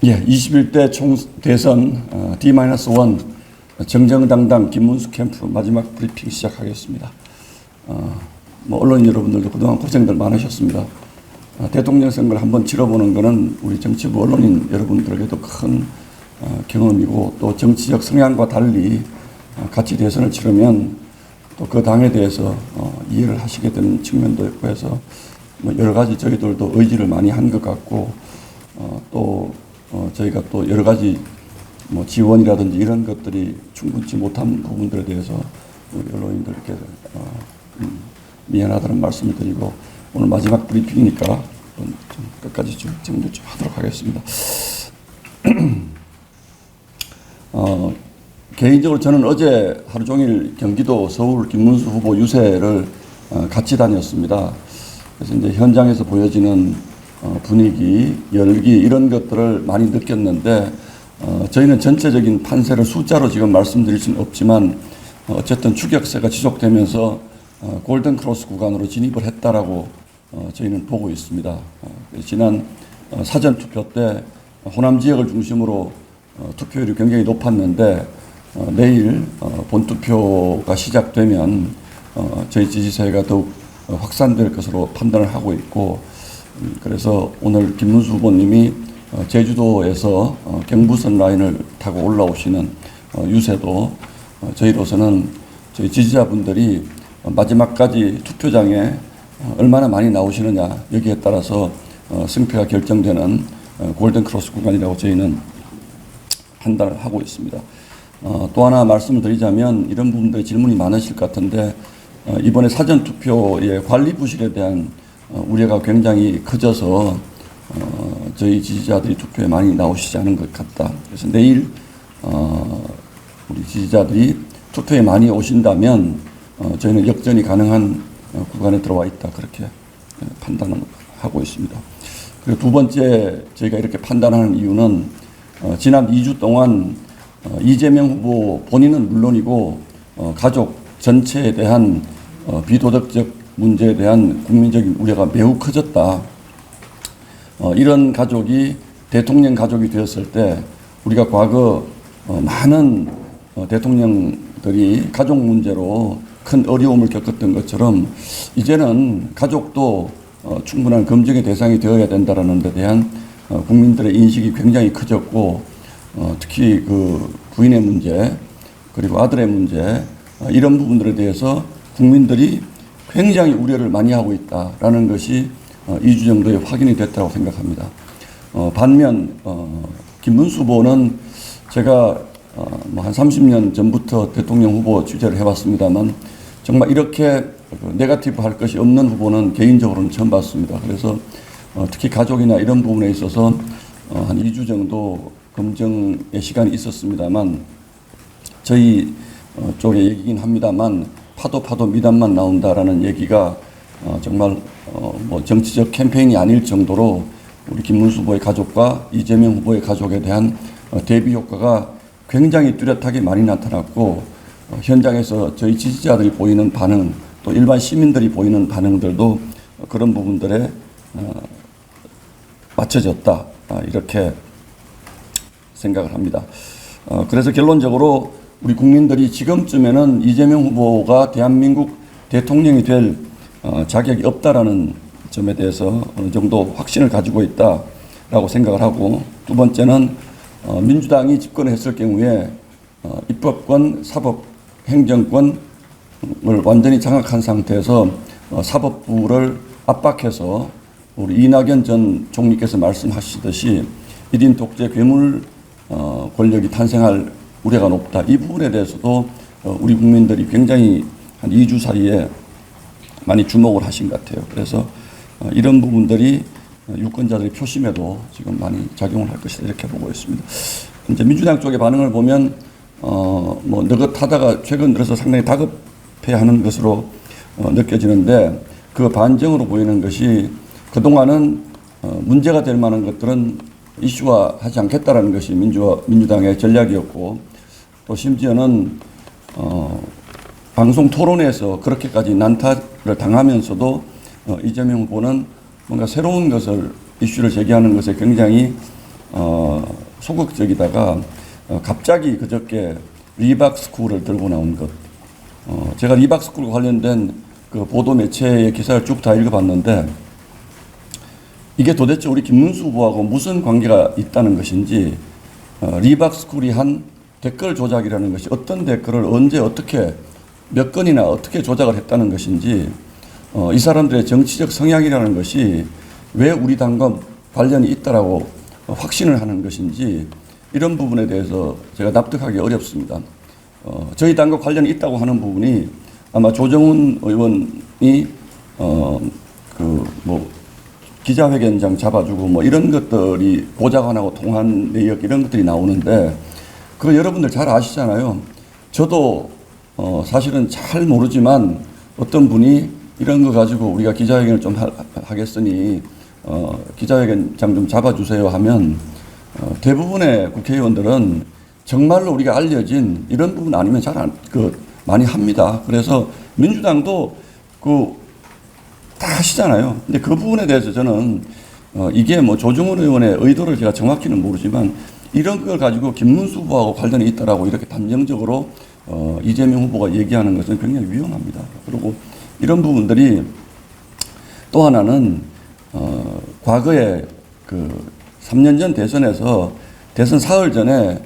예, 21대 총대선 D-1 정정당당 김문수 캠프 마지막 브리핑 시작하겠습니다. 언론인 여러분들도 그동안 고생들 많으셨습니다. 대통령 선거를 한번 치러보는 것은 우리 정치부 언론인 여러분들에게도 큰 경험이고, 또 정치적 성향과 달리 같이 대선을 치르면 또 그 당에 대해서 이해를 하시게 되는 측면도 있고 해서 여러 가지 저희들도 의지를 많이 한 것 같고, 또 저희가 또 여러 가지 지원이라든지 이런 것들이 충분치 못한 부분들에 대해서 우리 언론인들께 미안하다는 말씀을 드리고, 오늘 마지막 브리핑이니까 좀 끝까지 좀 정리 좀 하도록 하겠습니다. 개인적으로 저는 어제 하루 종일 경기도 서울 김문수 후보 유세를 같이 다녔습니다. 그래서 이제 현장에서 보여지는 분위기, 열기 이런 것들을 많이 느꼈는데, 저희는 전체적인 판세를 숫자로 지금 말씀드릴 수는 없지만 어쨌든 추격세가 지속되면서 골든 크로스 구간으로 진입을 했다라고 저희는 보고 있습니다. 지난 사전 투표 때 호남 지역을 중심으로 투표율이 굉장히 높았는데, 내일 본투표가 시작되면 저희 지지세가 더욱 확산될 것으로 판단을 하고 있고, 그래서 오늘 김문수 후보님이 제주도에서 경부선 라인을 타고 올라오시는 유세도 저희로서는 저희 지지자분들이 마지막까지 투표장에 얼마나 많이 나오시느냐, 여기에 따라서 승패가 결정되는 골든 크로스 구간이라고 저희는 판단을 하고 있습니다. 또 하나 말씀을 드리자면, 이런 부분들에 질문이 많으실 것 같은데, 이번에 사전투표의 관리 부실에 대한 우려가 굉장히 커져서 저희 지지자들이 투표에 많이 나오시지 않은 것 같다. 그래서 내일 우리 지지자들이 투표에 많이 오신다면 저희는 역전이 가능한 구간에 들어와 있다, 그렇게 판단을 하고 있습니다. 그리고 두 번째 저희가 이렇게 판단하는 이유는 지난 2주 동안 이재명 후보 본인은 물론이고 가족 전체에 대한 비도덕적 문제에 대한 국민적인 우려가 매우 커졌다. 이런 가족이 대통령 가족이 되었을 때, 우리가 과거 많은 대통령들이 가족 문제로 큰 어려움을 겪었던 것처럼 이제는 가족도 충분한 검증의 대상이 되어야 된다는 데 대한 국민들의 인식이 굉장히 커졌고, 특히 그 부인의 문제 그리고 아들의 문제, 이런 부분들에 대해서 국민들이 굉장히 우려를 많이 하고 있다라는 것이 2주 정도에 확인이 됐다고 생각합니다. 반면 김문수 후보는 제가 한 30년 전부터 대통령 후보 취재를 해봤습니다만, 정말 이렇게 네거티브 할 것이 없는 후보는 개인적으로는 처음 봤습니다. 그래서 특히 가족이나 이런 부분에 있어서 한 2주 정도 검증의 시간이 있었습니다만, 저희 쪽의 얘기긴 합니다만 파도 미담만 나온다라는 얘기가 정말 정치적 캠페인이 아닐 정도로 우리 김문수 후보의 가족과 이재명 후보의 가족에 대한 대비 효과가 굉장히 뚜렷하게 많이 나타났고, 현장에서 저희 지지자들이 보이는 반응, 또 일반 시민들이 보이는 반응들도 그런 부분들에 맞춰졌다, 이렇게 생각을 합니다. 그래서 결론적으로 우리 국민들이 지금쯤에는 이재명 후보가 대한민국 대통령이 될 자격이 없다라는 점에 대해서 어느 정도 확신을 가지고 있다라고 생각을 하고, 두 번째는 민주당이 집권했을 경우에 입법권, 사법, 행정권을 완전히 장악한 상태에서 사법부를 압박해서 우리 이낙연 전 총리께서 말씀하시듯이 1인 독재 괴물 권력이 탄생할 우려가 높다. 이 부분에 대해서도 우리 국민들이 굉장히 한 2주 사이에 많이 주목을 하신 것 같아요. 그래서 이런 부분들이 유권자들의 표심에도 지금 많이 작용을 할 것이다, 이렇게 보고 있습니다. 이제 민주당 쪽의 반응을 보면 느긋하다가 최근 들어서 상당히 다급해하는 것으로 느껴지는데, 그 반증으로 보이는 것이 그동안은 문제가 될 만한 것들은 이슈화하지 않겠다라는 것이 민주당의 전략이었고, 또 심지어는 방송 토론에서 그렇게까지 난타를 당하면서도 이재명 후보는 뭔가 새로운 것을 이슈를 제기하는 것에 굉장히 소극적이다가 갑자기 그저께 리박스쿨을 들고 나온 것. 제가 리박스쿨과 관련된 그 보도 매체의 기사를 쭉 다 읽어봤는데 이게 도대체 우리 김문수 후보하고 무슨 관계가 있다는 것인지, 리박스쿨이 한 댓글 조작이라는 것이 어떤 댓글을 언제 어떻게 몇 건이나 어떻게 조작을 했다는 것인지, 이 사람들의 정치적 성향이라는 것이 왜 우리 당과 관련이 있다라고 확신을 하는 것인지, 이런 부분에 대해서 제가 납득하기 어렵습니다. 저희 당과 관련이 있다고 하는 부분이 아마 조정훈 의원이 기자회견장 잡아주고 뭐 이런 것들이 보좌관하고 통한 내역 이런 것들이 나오는데, 그거 여러분들 잘 아시잖아요. 저도 사실은 잘 모르지만 어떤 분이 이런 거 가지고 우리가 기자회견을 좀 하겠으니 기자회견장 좀 잡아주세요 하면 대부분의 국회의원들은 정말로 우리가 알려진 이런 부분 아니면 많이 합니다. 그래서 민주당도 다 하시잖아요. 근데 그 부분에 대해서 저는 이게 뭐 조정훈 의원의 의도를 제가 정확히는 모르지만 이런 걸 가지고 김문수 후보하고 관련이 있다라고 이렇게 단정적으로 이재명 후보가 얘기하는 것은 굉장히 위험합니다. 그리고 이런 부분들이 또 하나는 과거에 그 3년 전 대선에서 대선 사흘 전에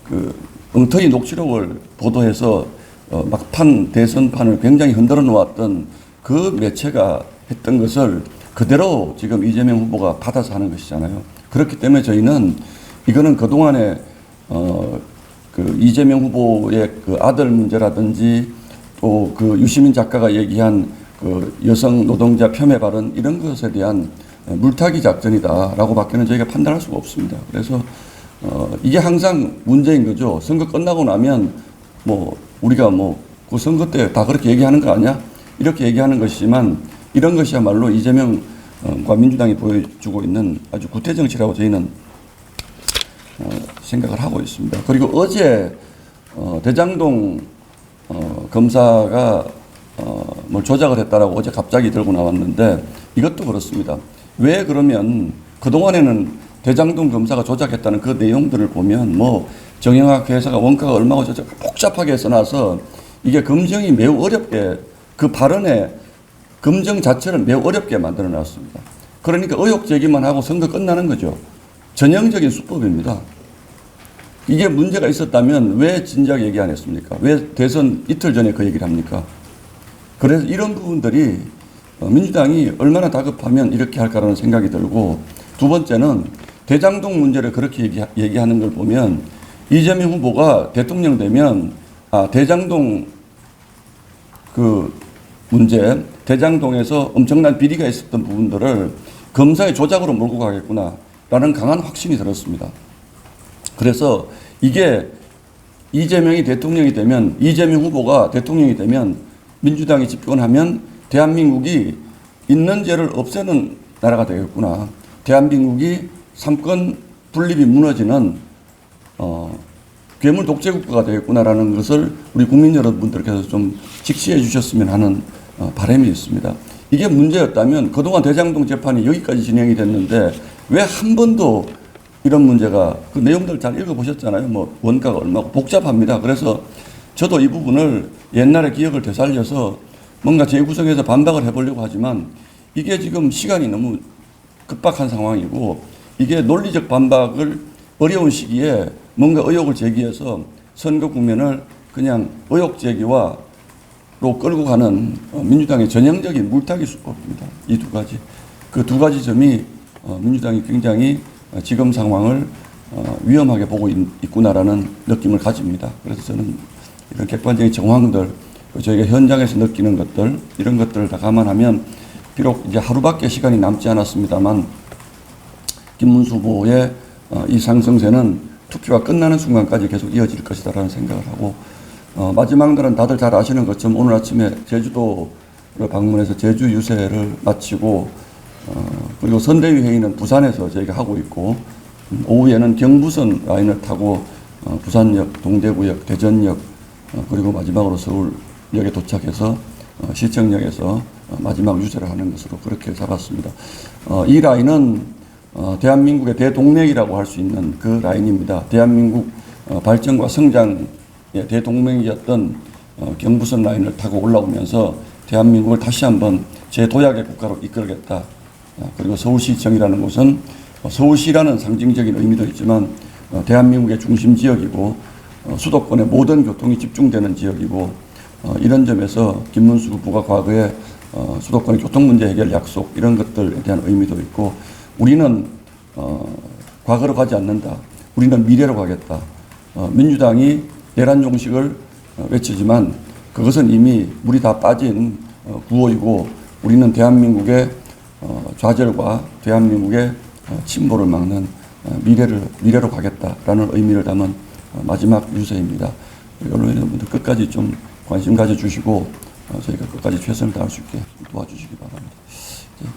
그 엉터리 녹취록을 보도해서 막판 대선판을 굉장히 흔들어 놓았던 그 매체가 했던 것을 그대로 지금 이재명 후보가 받아서 하는 것이잖아요. 그렇기 때문에 저희는 이거는 그동안에 그 이재명 후보의 그 아들 문제라든지 또 그 유시민 작가가 얘기한 그 여성 노동자 폄훼 발언 이런 것에 대한 물타기 작전이다라고 밖에는 저희가 판단할 수가 없습니다. 그래서 이게 항상 문제인 거죠. 선거 끝나고 나면 뭐 우리가 그 선거 때 다 그렇게 얘기하는 거 아니야? 이렇게 얘기하는 것이지만 이런 것이야말로 이재명과 민주당이 보여주고 있는 아주 구태 정치라고 저희는 생각을 하고 있습니다. 그리고 어제 대장동 검사가 뭘 조작을 했다라고 어제 갑자기 들고 나왔는데 이것도 그렇습니다. 왜 그러면 그동안에는 대장동 검사가 조작했다는 그 내용들을 보면 뭐 정영학 회사가 원가가 얼마고 복잡하게 써놔서 이게 검증이 매우 어렵게, 그 발언의 검증 자체를 매우 어렵게 만들어 놨습니다. 그러니까 의혹 제기만 하고 선거 끝나는 거죠. 전형적인 수법입니다. 이게 문제가 있었다면 왜 진작 얘기 안 했습니까? 왜 대선 이틀 전에 그 얘기를 합니까? 그래서 이런 부분들이 민주당이 얼마나 다급하면 이렇게 할까라는 생각이 들고, 두 번째는 대장동 문제를 그렇게 얘기하는 걸 보면 이재명 후보가 대통령 되면 대장동 그 문제, 대장동에서 엄청난 비리가 있었던 부분들을 검사의 조작으로 몰고 가겠구나라는 강한 확신이 들었습니다. 그래서 이게 이재명이 대통령이 되면, 이재명 후보가 대통령이 되면 민주당이 집권하면 대한민국이 있는 죄를 없애는 나라가 되겠구나. 대한민국이 삼권 분립이 무너지는 괴물 독재국가가 되겠구나라는 것을 우리 국민 여러분들께서 좀 직시해 주셨으면 하는 바람이 있습니다. 이게 문제였다면 그동안 대장동 재판이 여기까지 진행이 됐는데 왜 한 번도 이런 문제가, 그 내용들 잘 읽어보셨잖아요. 뭐 원가가 얼마고 복잡합니다. 그래서 저도 이 부분을 옛날의 기억을 되살려서 뭔가 재구성해서 반박을 해보려고 하지만 이게 지금 시간이 너무 급박한 상황이고, 이게 논리적 반박을 어려운 시기에 뭔가 의혹을 제기해서 선거 국면을 그냥 의혹 제기와로 끌고 가는 민주당의 전형적인 물타기 수법입니다. 이 두 가지. 그 두 가지 점이 민주당이 굉장히 지금 상황을 위험하게 보고 있구나라는 느낌을 가집니다. 그래서 저는 이런 객관적인 정황들, 저희가 현장에서 느끼는 것들, 이런 것들을 다 감안하면 비록 이제 하루밖에 시간이 남지 않았습니다만 김문수 후보의 이 상승세는 투표가 끝나는 순간까지 계속 이어질 것이다라는 생각을 하고, 마지막 날은 다들 잘 아시는 것처럼 오늘 아침에 제주도를 방문해서 제주 유세를 마치고, 그리고 선대위 회의는 부산에서 저희가 하고 있고, 오후에는 경부선 라인을 타고 부산역, 동대구역, 대전역, 그리고 마지막으로 서울역에 도착해서 시청역에서 마지막 유세를 하는 것으로 그렇게 잡았습니다. 이 라인은 대한민국의 대동맥이라고 할 수 있는 그 라인입니다. 대한민국 발전과 성장의 대동맥이었던 경부선 라인을 타고 올라오면서 대한민국을 다시 한번 제도약의 국가로 이끌겠다. 그리고 서울시청이라는 곳은 서울시라는 상징적인 의미도 있지만 대한민국의 중심 지역이고 수도권의 모든 교통이 집중되는 지역이고 이런 점에서 김문수 후보가 과거에 수도권의 교통 문제 해결 약속 이런 것들에 대한 의미도 있고 우리는 과거로 가지 않는다. 우리는 미래로 가겠다. 민주당이 내란 종식을 외치지만 그것은 이미 물이 다 빠진 구호이고 우리는 대한민국의 좌절과 대한민국의 침몰을 막는 미래로 가겠다라는 의미를 담은 마지막 유세입니다. 언론 여러분들 끝까지 좀 관심 가져주시고 저희가 끝까지 최선을 다할 수 있게 도와주시기 바랍니다.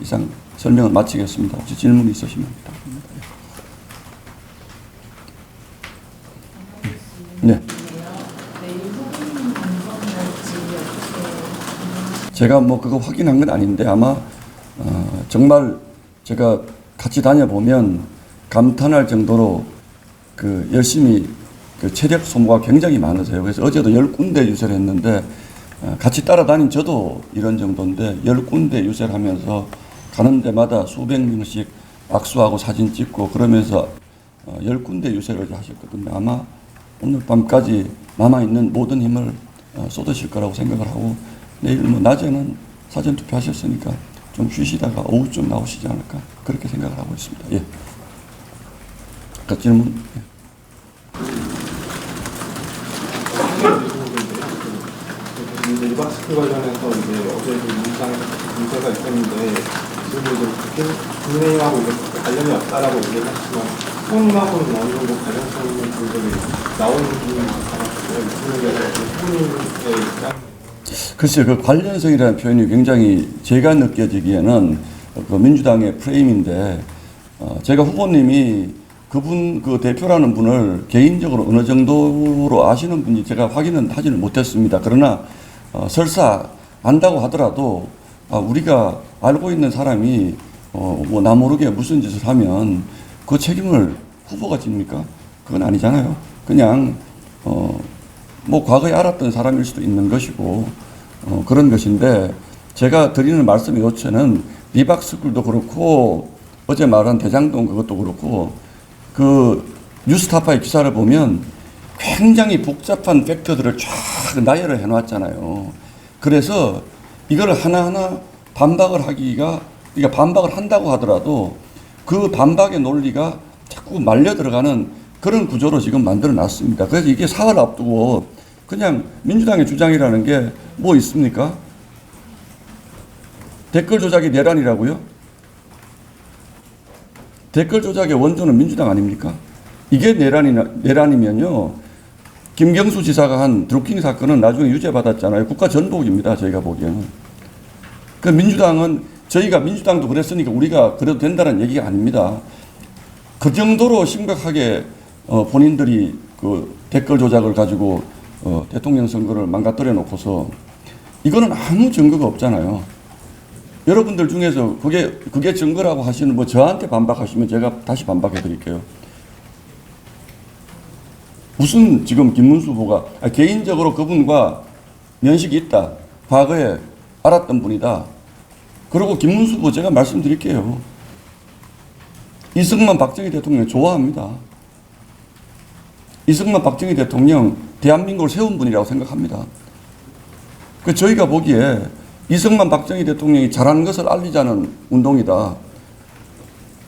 이상 설명을 마치겠습니다. 혹시 질문 있으시면 부탁드립니다. 네. 제가 뭐 그거 확인한 건 아닌데 아마 정말 제가 같이 다녀보면 감탄할 정도로 그 열심히 그 체력 소모가 굉장히 많으세요. 그래서 어제도 10군데 유세를 했는데 같이 따라다닌 저도 이런 정도인데 10군데 유세를 하면서 가는 데마다 수백 명씩 악수하고 사진 찍고 그러면서 10군데 유세를 하셨거든요. 아마 오늘 밤까지 남아있는 모든 힘을 쏟으실 거라고 생각을 하고 내일 뭐 낮에는 사전투표 하셨으니까 좀 쉬시다가 오후쯤 나오시지 않을까 그렇게 생각을 하고 있습니다. 예. 그 질문. 예. 이제 1박 10일 관련해서 이제 어제도 민주당에서 문제가 있었는데 지금 이제 국민의힘하고 이렇게 관련이 없다라고 얘기를 하시지만 후보님하고는 어느 정도 관련성 있는 분들이 나오는 분이 많았어요. 후보님의 입장. 글쎄요, 그 관련성이라는 표현이 굉장히 제가 느껴지기에는 그 민주당의 프레임인데 제가 후보님이 그분 그 대표라는 분을 개인적으로 어느 정도로 아시는 분이 제가 확인은 하지는 못했습니다. 그러나 설사 안다고 하더라도 우리가 알고 있는 사람이 뭐 나 모르게 무슨 짓을 하면 그 책임을 후보가 집니까? 그건 아니잖아요. 그냥 뭐 과거에 알았던 사람일 수도 있는 것이고 그런 것인데 제가 드리는 말씀의 요체는 리박스쿨도 그렇고 어제 말한 대장동 그것도 그렇고 그 뉴스타파의 기사를 보면 굉장히 복잡한 팩터들을 쫙 나열을 해놨잖아요. 그래서 이걸 하나하나 반박을 하기가 그러니까 반박을 한다고 하더라도 그 반박의 논리가 자꾸 말려 들어가는 그런 구조로 지금 만들어 놨습니다. 그래서 이게 사흘 앞두고 그냥 민주당의 주장이라는 게 뭐 있습니까? 댓글 조작이 내란이라고요? 댓글 조작의 원조는 민주당 아닙니까? 이게 내란이면요. 김경수 지사가 한 드루킹 사건은 나중에 유죄받았잖아요. 국가 전복입니다. 저희가 보기에는. 그 민주당은 저희가 민주당도 그랬으니까 우리가 그래도 된다는 얘기가 아닙니다. 그 정도로 심각하게 본인들이 그 댓글 조작을 가지고 대통령 선거를 망가뜨려 놓고서 이거는 아무 증거가 없잖아요. 여러분들 중에서 그게 증거라고 하시는 뭐 저한테 반박하시면 제가 다시 반박해 드릴게요. 무슨 지금 김문수 후보가 개인적으로 그분과 면식이 있다. 과거에 알았던 분이다. 그리고 김문수 후보 제가 말씀드릴게요. 이승만 박정희 대통령 좋아합니다. 이승만 박정희 대통령 대한민국을 세운 분이라고 생각합니다. 그 저희가 보기에 이승만 박정희 대통령이 잘하는 것을 알리자는 운동이다.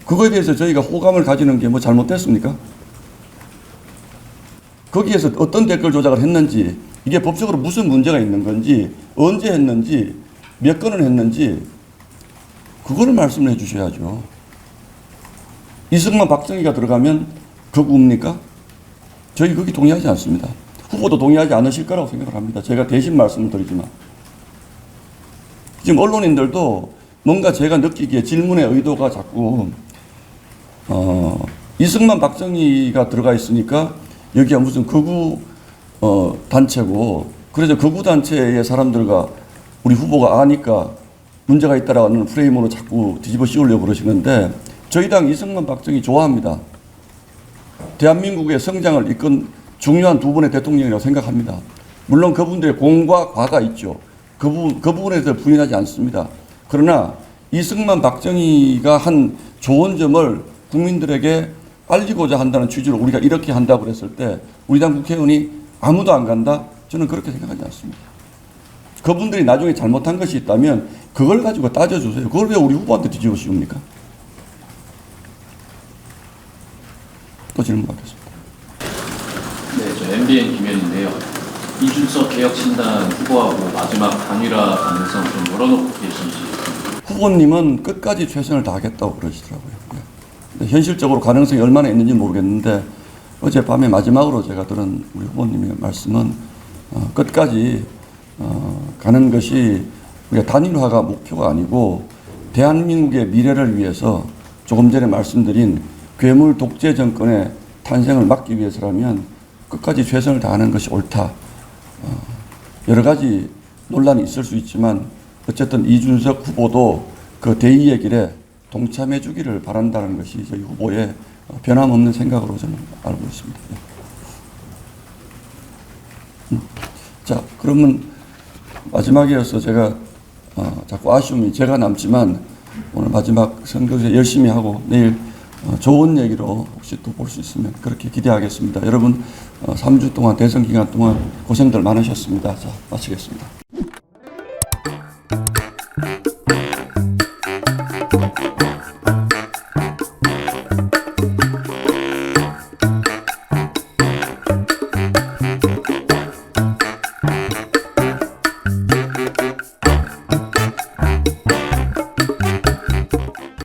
그거에 대해서 저희가 호감을 가지는 게 뭐 잘못됐습니까? 거기에서 어떤 댓글 조작을 했는지 이게 법적으로 무슨 문제가 있는 건지 언제 했는지 몇 건을 했는지 그거를 말씀을 해 주셔야죠. 이승만 박정희가 들어가면 극우입니까? 저희 거기 동의하지 않습니다. 후보도 동의하지 않으실 거라고 생각을 합니다. 제가 대신 말씀을 드리지만 지금 언론인들도 뭔가 제가 느끼기에 질문의 의도가 자꾸 이승만 박정희가 들어가 있으니까 여기가 무슨 극우 단체고 그래서 극우 단체의 사람들과 우리 후보가 아니까 문제가 있다라는 프레임으로 자꾸 뒤집어 씌우려고 그러시는데 저희 당 이승만 박정희 좋아합니다. 대한민국의 성장을 이끈 중요한 두 분의 대통령이라고 생각합니다. 물론 그분들의 공과 과가 있죠. 그 부분에 대해서 부인하지 않습니다. 그러나 이승만 박정희가 한 좋은 점을 국민들에게 알리고자 한다는 취지로 우리가 이렇게 한다고 그랬을 때 우리 당 국회의원이 아무도 안 간다? 저는 그렇게 생각하지 않습니다. 그분들이 나중에 잘못한 것이 있다면 그걸 가지고 따져주세요. 그걸 왜 우리 후보한테 뒤집어 씌웁니까? 또 질문하겠습니다. 네, 저 MBN 김현인데요. 이준석 개혁신당 후보하고 마지막 단일화 가능성 좀 열어놓고 계신지. 후보님은 끝까지 최선을 다하겠다고 그러시더라고요. 근데 현실적으로 가능성이 얼마나 있는지 모르겠는데 어젯밤에 마지막으로 제가 들은 우리 후보님의 말씀은 끝까지 가는 것이 우리가 단일화가 목표가 아니고 대한민국의 미래를 위해서 조금 전에 말씀드린 괴물 독재 정권의 탄생을 막기 위해서라면 끝까지 최선을 다하는 것이 옳다. 여러 가지 논란이 있을 수 있지만 어쨌든 이준석 후보도 그 대의의 길에 동참해 주기를 바란다는 것이 저희 후보의 변함없는 생각으로 저는 알고 있습니다. 자, 그러면 마지막이어서 제가 자꾸 아쉬움이 제가 남지만 오늘 마지막 선거에 열심히 하고 내일 좋은 얘기로 혹시 또 볼 수 있으면 그렇게 기대하겠습니다. 여러분 3주 동안 대선 기간 동안 고생들 많으셨습니다. 자, 마치겠습니다.